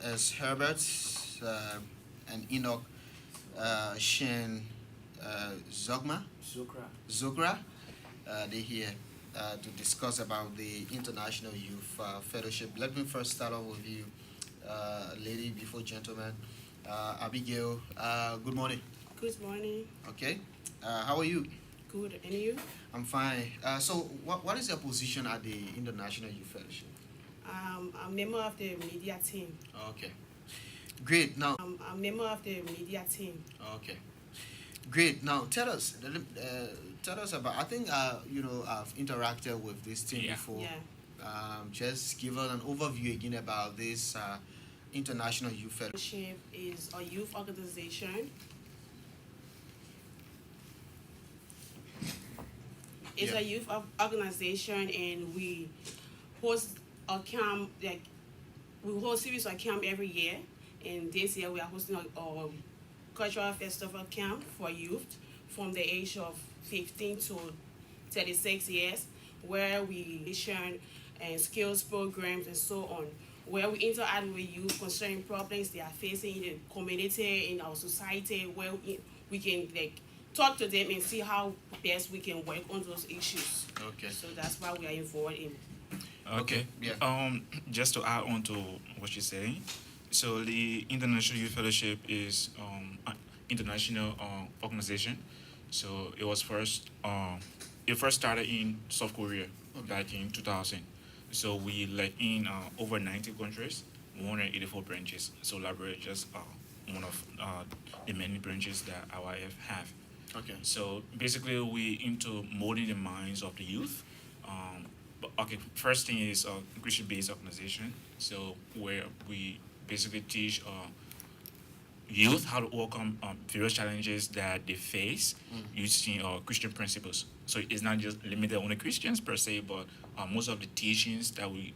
as Herbert and Enoch Shin Zogma Sukra. Zogra. They're here to discuss about the International Youth Fellowship. Let me first start off with you, lady before gentleman. Abigail, good morning. Good morning. Okay. How are you? Good. And you? I'm fine. So, what is your position at the International Youth Fellowship? I'm a member of the media team. Okay. Great. Now, I'm a member of the media team. okay. Great. Now, tell us about. I think I've interacted with this team Yeah. before. Yeah. Just give us an overview again about this International Youth Fellowship. Fellowship is a youth organization. It's Yeah. a youth organization, and we host a camp. Like we host series of camp every year. And this year we are hosting a cultural festival camp for youth from the age of 15 to 36 years, where we share and skills programs and so on, where we interact with youth concerning problems they are facing in the community, in our society, where we can like talk to them and see how best we can work on those issues. Okay. So that's why we are involved in. Okay. Yeah. Just to add on to what you're saying, so the International Youth Fellowship is an international organization. So it first started in South Korea back in 2000. So we like in over 90 countries, 184 branches. So Library is just one of the many branches that IYF have. Okay. So basically, we into molding the minds of the youth. But okay, first thing is a Christian-based organization. So where we basically teach youth how to overcome various challenges that they face using Christian principles. So it's not just limited on the Christians per se, but most of the teachings that we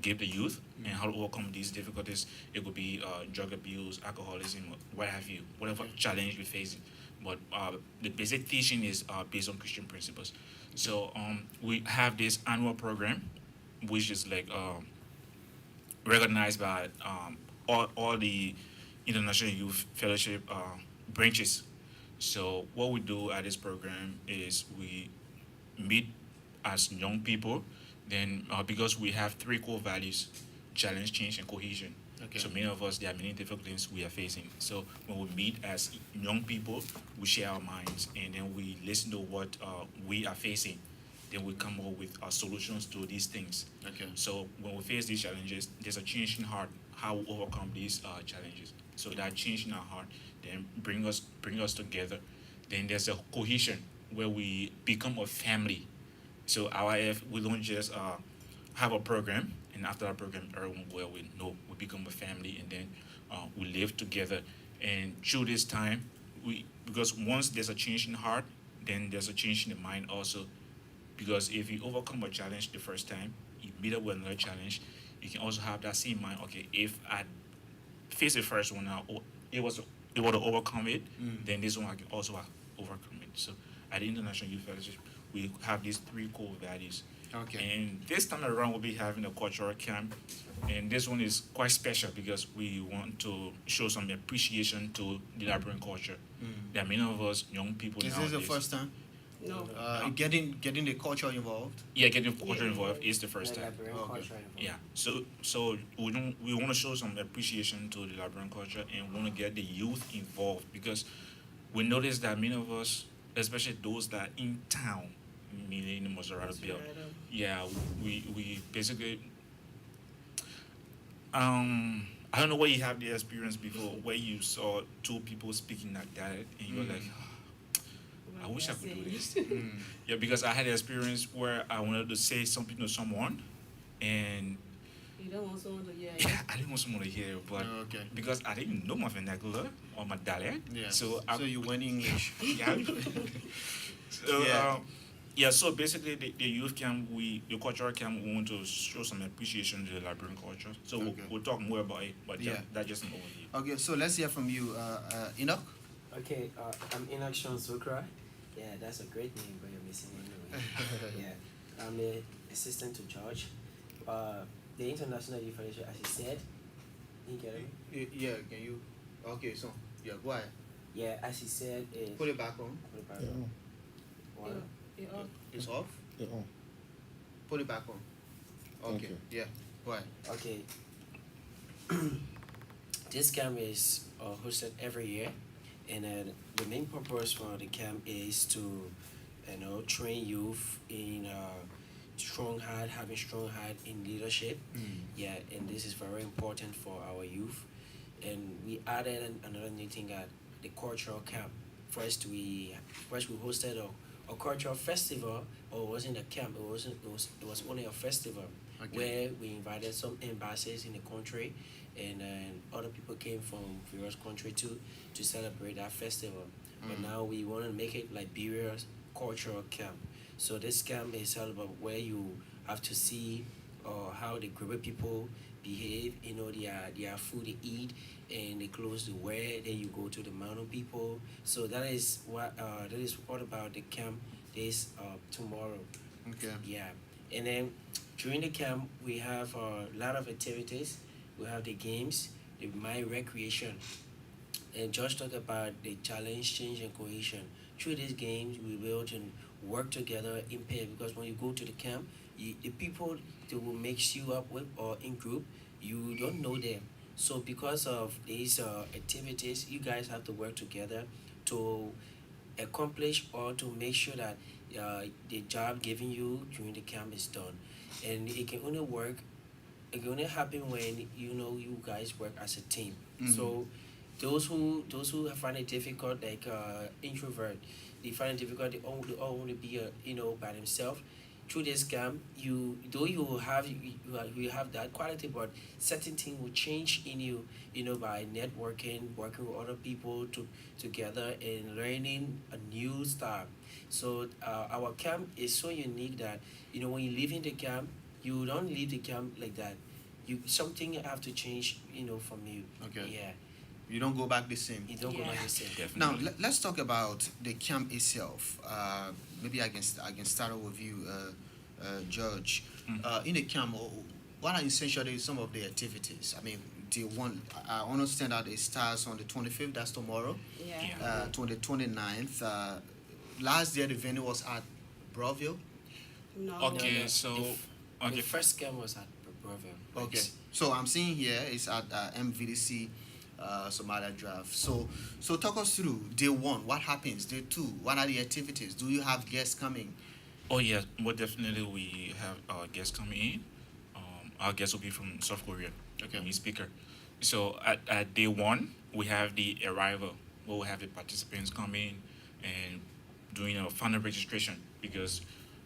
give the youth and how to overcome these difficulties. It could be drug abuse, alcoholism, what have you, whatever challenge you're facing. But the basic teaching is based on Christian principles. So we have this annual program, which is like recognized by all the International Youth Fellowship branches. So what we do at this program is we meet as young people. Then because we have three core values: challenge, change, and cohesion. Okay. So many of us, there are many difficulties we are facing. So when we meet as young people, we share our minds, and then we listen to what we are facing. Then we come up with solutions to these things. Okay. So when we face these challenges, there's a change in heart, how we overcome these challenges. So that change in our heart then bring us together. Then there's a cohesion where we become a family. So our F, we don't just have a program, and after our program, everyone well we know we become a family, and then we live together. And through this time, we because once there's a change in heart, then there's a change in the mind also. Because if you overcome a challenge the first time, you meet up with another challenge, you can also have that same mind. Okay, if I face the first one now, it was able to overcome it, then this one I can also overcome it. So at the International Youth Fellowship, we have these three core values. Okay. And this time around, we'll be having a cultural camp. And this one is quite special because we want to show some appreciation to the Liberian culture. There are many of us young people Is nowadays. this the first time? No. Getting the culture involved? Yeah, getting culture Yeah. involved is the first time. Liberian Okay. culture involved. Yeah. So we want to show some appreciation to the Liberian culture and want to get the youth involved because we notice that many of us, especially those that are in town, meaning in the Maserati Bill, yeah, we basically I don't know where you have the experience before where you saw two people speaking like that and you're like, I wish I could do this. Yeah, because I had an experience where I wanted to say something to someone and You don't want someone to hear. yeah, I didn't want someone to hear it, but Okay. because I didn't know my vernacular or my dialect, Yeah. so So you went English. yeah. So Yeah. yeah, so basically the youth camp, the cultural camp, we want to show some appreciation to the Liberian culture. So Okay. we'll talk more about it, but Yeah. that's just an overview. Okay, so let's hear from you, Enoch. Okay, I'm Inaction Sukra. Yeah, that's a great name, but you're missing one name. Yeah, I'm the assistant to George. The International Youth Fellowship, as you said, You get it? Yeah, can you? Okay, so yeah, go ahead. Yeah, as he said, is Put it back on. put it back Yeah, on. One. It's off. yeah, Put it back on. Thank Okay. you. Yeah. Go ahead. Okay. This camp is hosted every year, and the main purpose for the camp is to, train youth in having strong heart in leadership. Yeah, and this is very important for our youth. And we added another new thing at the cultural camp. First we hosted a cultural festival, or it wasn't a camp. It was only a festival Okay. where we invited some embassies in the country, and other people came from various countries too to celebrate that festival. But now we want to make it Liberia's cultural camp. So this camp is all about where you have to see how the group of people behave, their food they eat and the clothes they wear. Then you go to the mountain people. So that is what about the camp this tomorrow. Okay. Yeah, and then during the camp we have a lot of activities. We have the games, the mind recreation, and just talk about the challenge, change, and cohesion. Through these games, we will able to work together in pair, because when you go to the camp, the people that will mix you up with or in group, you don't know them. So because of these activities, you guys have to work together to accomplish or to make sure that the job given you during the camp is done. And it can only work, it can only happen when you guys work as a team. So those who find it difficult, like introvert, they find it difficult. They all want to be by themselves. Through this camp, you have that quality, but certain thing will change in you. By networking, working with other people together, and learning a new stuff. So our camp is so unique that when you leave in the camp, you don't leave the camp like that. Something have to change. From you. Okay. Yeah. You don't go back the same. You don't go Yeah. like the same. Now Definitely. let's talk about the camp itself. Maybe I can start off with you, George. In the camp, what are essentially some of the activities? I mean, the one I understand that it starts on the 25th. That's tomorrow. Yeah. Yeah. To the 29th. Last year the venue was at Broville. No. Okay, no. so The okay, first camp was at Broville. Okay. So I'm seeing here it's at MVDC. Somalia draft. So talk us through day one. What happens? Day two. What are the activities? Do you have guests coming? oh yeah, well definitely we have our guests coming in. Our guest will be from South Korea. Okay. New speaker. So at day one, we have the arrival. We'll have the participants come in and doing a final registration, because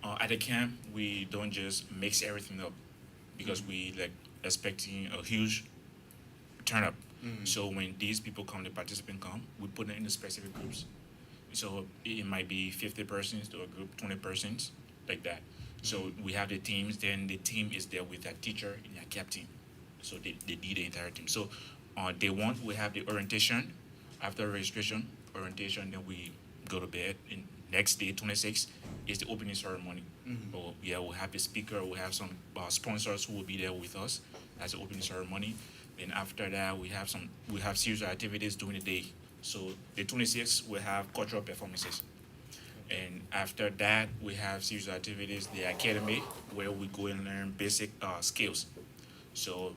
at the camp we don't just mix everything up, because we expecting a huge turn up. So when these people come, the participant come, we put them in the specific groups. So it might be 50 persons to a group, 20 persons, like that. So we have the teams, then the team is there with their teacher and their captain. So they lead the entire team. So on day one, we have the orientation. After registration, orientation, then we go to bed. And next day, 26, is the opening ceremony. Oh, yeah, we'll have the speaker, we'll have some sponsors who will be there with us as the opening ceremony. Then after that, we have series of activities during the day. So the 26th, we have cultural performances. And after that, we have series of activities, the academy, where we go and learn basic skills. So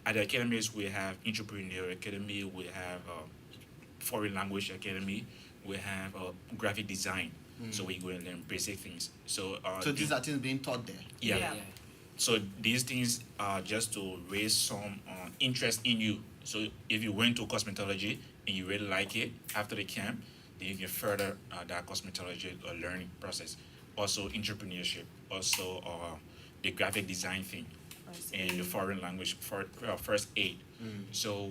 at the academies, we have entrepreneurial academy, we have foreign language academy, we have graphic design. So we go and learn basic things. So So these are things being taught there. yeah. Yeah. So these things are just to raise some interest in you. So if you went to cosmetology and you really like it after the camp, then you can further that cosmetology learning process. Also entrepreneurship, also the graphic design thing, and the foreign language for first aid. So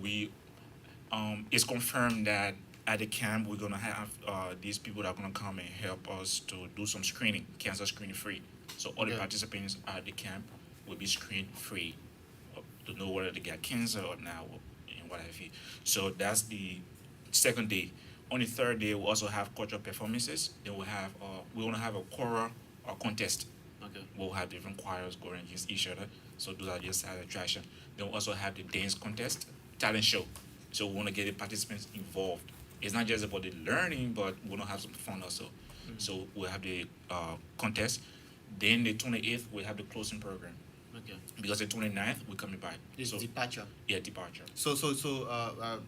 it's confirmed that at the camp we're gonna have these people that are gonna come and help us to do some screening, cancer screening free. So all the Okay. participants at the camp will be screened free to know whether they got cancer or not, and what have you. So that's the second day. On the third day, we also have cultural performances. Then we want to have a choral contest. Okay. We'll have different choirs going against each other. So those are just side attraction. Then we also have the dance contest. talent show. So we want to get the participants involved. It's not just about the learning, but we want to have some fun also. So we'll have the contest. Then the 28th, we'll have the closing program. Okay. Because the 29th, we're coming back. It's So, departure. yeah, departure. So,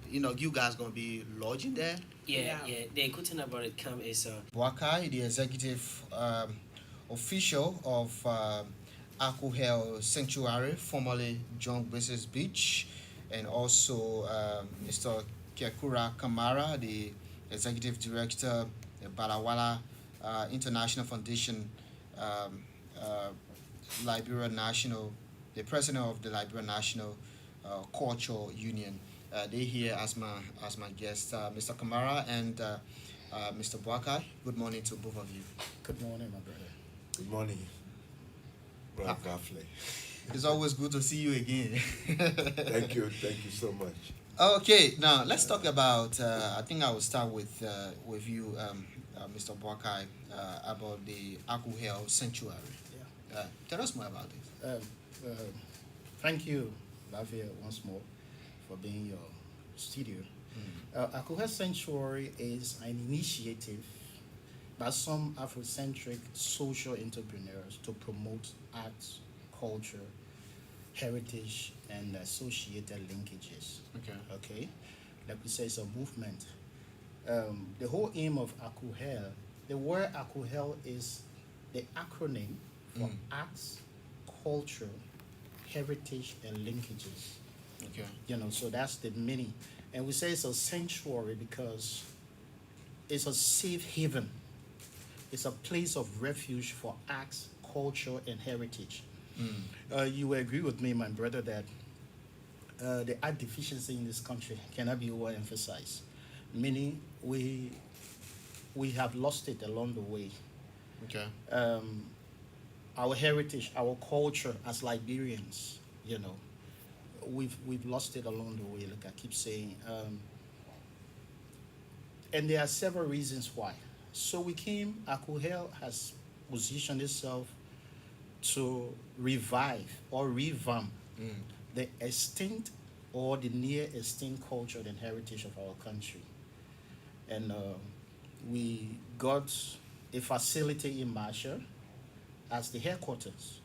you guys gonna be lodging there? Yeah, Yeah. The good thing about it camp is Boakai, the executive official of Akuhel Sanctuary, formerly John Braces Beach, and also Mr. Kekura Kamara, the executive director of Balawala International Foundation, Liberia National, the president of the Liberia National Cultural Union. They here as my guest, Mr. Kamara and Mr. Boakai. Good morning to both of you. Good morning, my brother. Good morning, Brother Gaffley. It's always good to see you again. Thank you so much. Okay, now let's talk about. I think I will start with you, Mr. Boakai, about the Akuhel Sanctuary. Tell us more about it. Thank you, Lavia, once more for being your studio. Akuha Sanctuary is an initiative by some Afrocentric social entrepreneurs to promote arts, culture, heritage, and associated linkages. Okay, like we say, it's a movement. The whole aim of Akuhel, the word Akuhel is the acronym for arts, culture, heritage, and linkages. Okay. So that's the meaning. And we say it's a sanctuary because it's a safe haven. It's a place of refuge for arts, culture, and heritage. You will agree with me, my brother, that the art deficiency in this country cannot be overemphasized. Meaning we have lost it along the way. Okay. Our heritage, our culture as Liberians, we've lost it along the way, like I keep saying. And there are several reasons why. So Akuhel has positioned itself to revive or revamp the extinct or the near extinct culture and heritage of our country. And we got a facility in Marshall as the headquarters.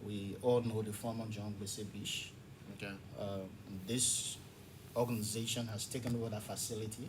We all know the former John Braces Beach. Okay. This organization has taken over that facility,